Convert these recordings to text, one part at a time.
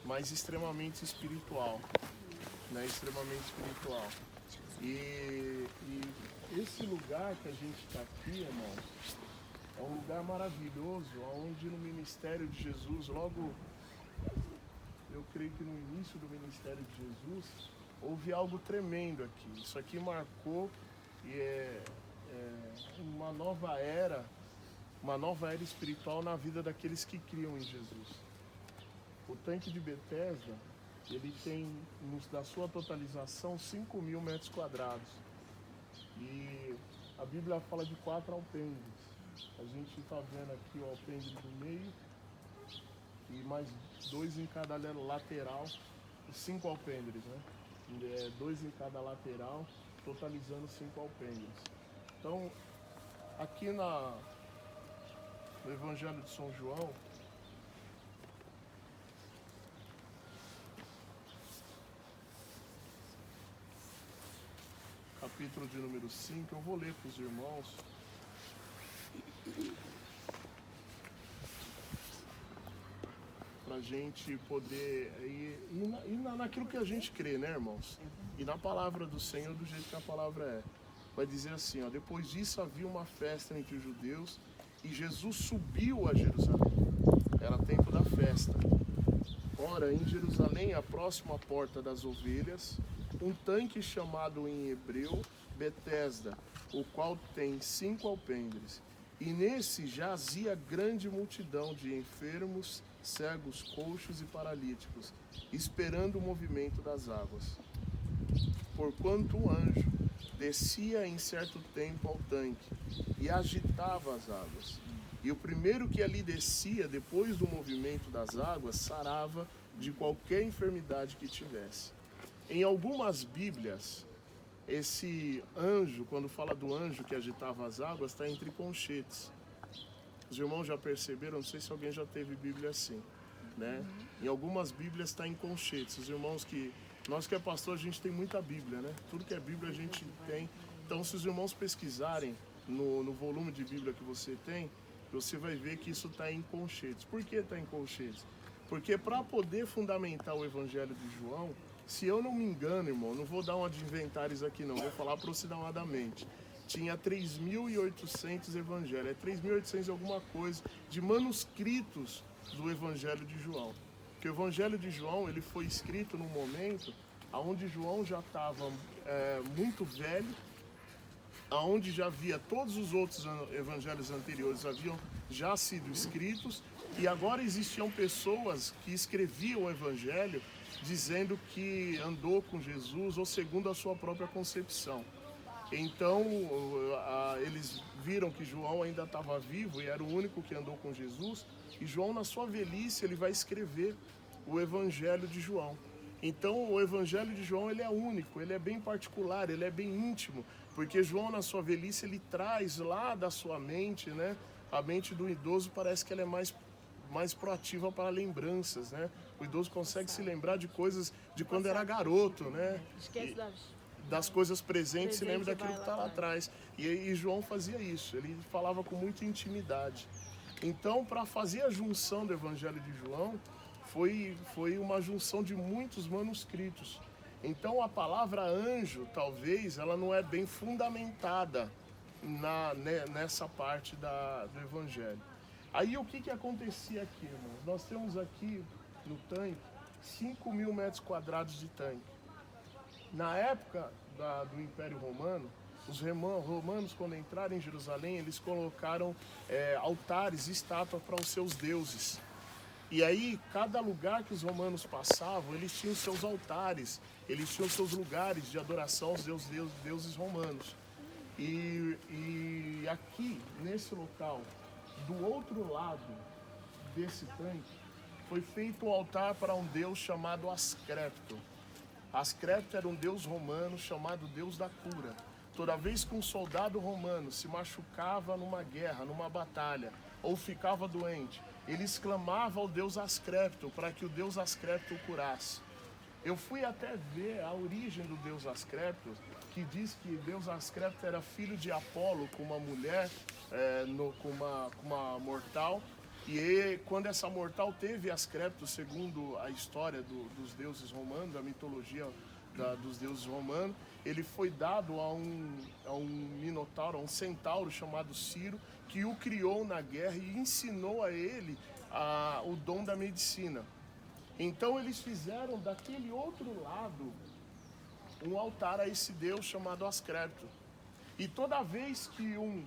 mas extremamente espiritual, né? Extremamente espiritual. E esse lugar que a gente está aqui, irmão, é um lugar maravilhoso, onde no ministério de Jesus, logo, eu creio que no início do ministério de Jesus, houve algo tremendo aqui. Isso aqui marcou e é uma nova era espiritual na vida daqueles que criam em Jesus. O tanque de Betesda, ele tem, da sua totalização, 5.000 metros quadrados. E a Bíblia fala de 4 alpendres. A gente está vendo aqui o alpendre do meio e mais 2 em cada lateral, 5 alpendres, né? 2 em cada lateral, totalizando 5 alpendres. Então, aqui no Evangelho de São João, capítulo de número 5, eu vou ler para os irmãos. Para a gente poder ir naquilo que a gente crê, né, irmãos? E na palavra do Senhor, do jeito que a palavra é. Vai dizer assim, ó: depois disso havia uma festa entre os judeus e Jesus subiu a Jerusalém. Era tempo da festa. Ora, em Jerusalém, a próxima porta das ovelhas, um tanque chamado em hebreu Betesda, o qual tem 5 alpendres. E nesse jazia grande multidão de enfermos, cegos, coxos e paralíticos, esperando o movimento das águas. Porquanto o anjo descia em certo tempo ao tanque e agitava as águas. E o primeiro que ali descia, depois do movimento das águas, sarava de qualquer enfermidade que tivesse. Em algumas Bíblias, esse anjo, quando fala do anjo que agitava as águas, está entre conchetes. Os irmãos já perceberam, não sei se alguém já teve Bíblia assim, né? Em algumas Bíblias está em conchetes. Os irmãos nós que é pastor, a gente tem muita Bíblia, né? Tudo que é Bíblia a gente tem. Então, se os irmãos pesquisarem no volume de Bíblia que você tem, você vai ver que isso está em conchetes. Por que está em conchetes? Porque para poder fundamentar o Evangelho de João, se eu não me engano, irmão, não vou dar uma de inventários aqui não, vou falar aproximadamente. Tinha 3.800 evangelhos, 3.800 alguma coisa, de manuscritos do Evangelho de João. Porque o Evangelho de João, ele foi escrito num momento onde João já estava muito velho, onde já havia todos os outros evangelhos anteriores haviam já sido escritos, e agora existiam pessoas que escreviam o Evangelho dizendo que andou com Jesus ou segundo a sua própria concepção. Então, eles viram que João ainda estava vivo e era o único que andou com Jesus, e João, na sua velhice, ele vai escrever o Evangelho de João. Então, o Evangelho de João, ele é único, ele é bem particular, ele é bem íntimo, porque João, na sua velhice, ele traz lá da sua mente, né? A mente do idoso parece que ela é mais proativa para lembranças, né? O idoso consegue se lembrar de coisas de quando era garoto, né? Esquece das coisas presentes, se lembra daquilo que está lá atrás. E João fazia isso, ele falava com muita intimidade. Então, para fazer a junção do Evangelho de João, foi uma junção de muitos manuscritos. Então, a palavra anjo, talvez, ela não é bem fundamentada nessa parte do Evangelho. Aí, o que acontecia aqui, irmãos? Nós temos aqui, no tanque, 5.000 metros quadrados de tanque. Na época do Império Romano, os romanos, quando entraram em Jerusalém, eles colocaram altares e estátuas para os seus deuses. E aí, cada lugar que os romanos passavam, eles tinham seus altares, eles tinham seus lugares de adoração aos deuses romanos. E aqui, nesse local, do outro lado desse tanque, foi feito um altar para um deus chamado Asclepto. Asclepto era um deus romano chamado Deus da cura. Toda vez que um soldado romano se machucava numa guerra, numa batalha, ou ficava doente, ele exclamava ao deus Asclepto para que o deus Asclepto o curasse. Eu fui até ver a origem do deus Asclepto, que diz que deus Asclepto era filho de Apolo com uma mulher, com uma mortal, E quando essa mortal teve Asclepio, segundo a história dos deuses romanos, da mitologia dos deuses romanos, ele foi dado a um minotauro, a um centauro chamado Ciro, que o criou na guerra e ensinou a ele o dom da medicina. Então eles fizeram daquele outro lado um altar a esse deus chamado Asclepio. E toda vez que um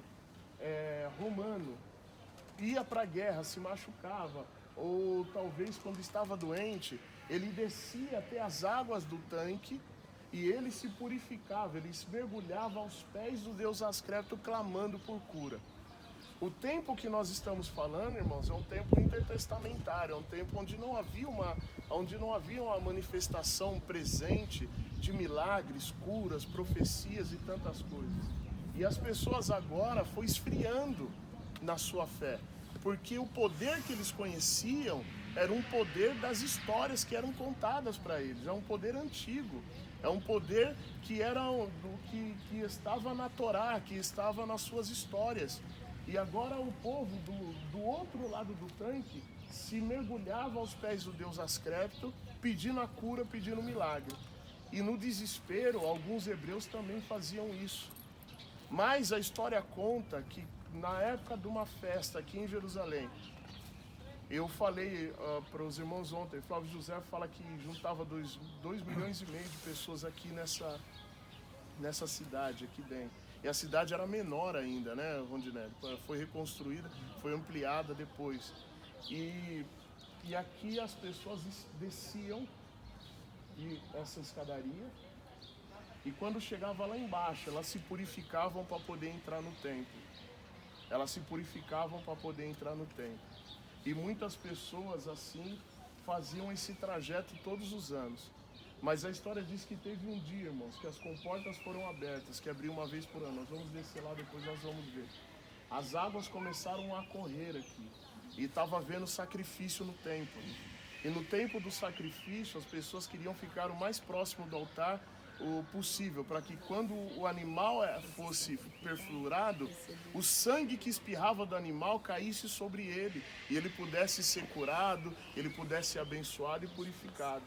romano ia para a guerra, se machucava, ou talvez quando estava doente, ele descia até as águas do tanque e ele se purificava, ele se mergulhava aos pés do deus Asclepio clamando por cura. O tempo que nós estamos falando, irmãos, é um tempo intertestamentário, é um tempo onde não havia uma manifestação presente de milagres, curas, profecias e tantas coisas. E as pessoas agora foram esfriando na sua fé, porque o poder que eles conheciam era um poder das histórias que eram contadas para eles, é um poder antigo, é um poder que que estava na Torá, que estava nas suas histórias. E agora o povo do outro lado do tanque se mergulhava aos pés do deus Asclepio, pedindo a cura, pedindo o milagre. E no desespero, alguns hebreus também faziam isso. Mas a história conta que na época de uma festa aqui em Jerusalém, eu falei para os irmãos ontem, Flávio José fala que juntava 2,5 milhões de pessoas aqui nessa cidade, aqui dentro. E a cidade era menor ainda, né, Rondinelli? Foi reconstruída, foi ampliada depois. E aqui as pessoas desciam essa escadaria e quando chegava lá embaixo, elas se purificavam para poder entrar no templo. Elas se purificavam para poder entrar no templo. E muitas pessoas assim faziam esse trajeto todos os anos. Mas a história diz que teve um dia, irmãos, que as comportas foram abertas, que abriu uma vez por ano. Nós vamos descer lá, depois nós vamos ver. As águas começaram a correr aqui. E estava havendo sacrifício no templo. E no tempo do sacrifício, as pessoas queriam ficar o mais próximo do altar possível, para que quando o animal fosse perfurado, o sangue que espirrava do animal caísse sobre ele, e ele pudesse ser curado, ele pudesse ser abençoado e purificado.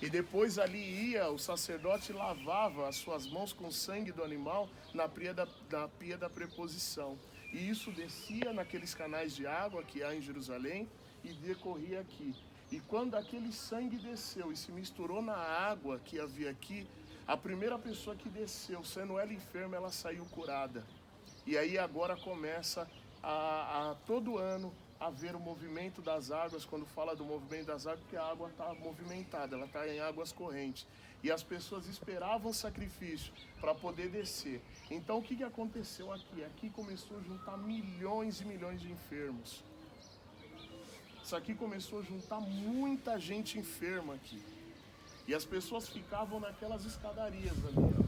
E depois ali o sacerdote lavava as suas mãos com o sangue do animal na pia da preposição. E isso descia naqueles canais de água que há em Jerusalém e decorria aqui. E quando aquele sangue desceu e se misturou na água que havia aqui, a primeira pessoa que desceu, sendo ela enferma, ela saiu curada. E aí agora começa a todo ano haver o movimento das águas. Quando fala do movimento das águas, porque a água está movimentada, ela está em águas correntes. E as pessoas esperavam o sacrifício para poder descer. Então o que aconteceu aqui? Aqui começou a juntar milhões e milhões de enfermos. Isso aqui começou a juntar muita gente enferma aqui. E as pessoas ficavam naquelas escadarias ali.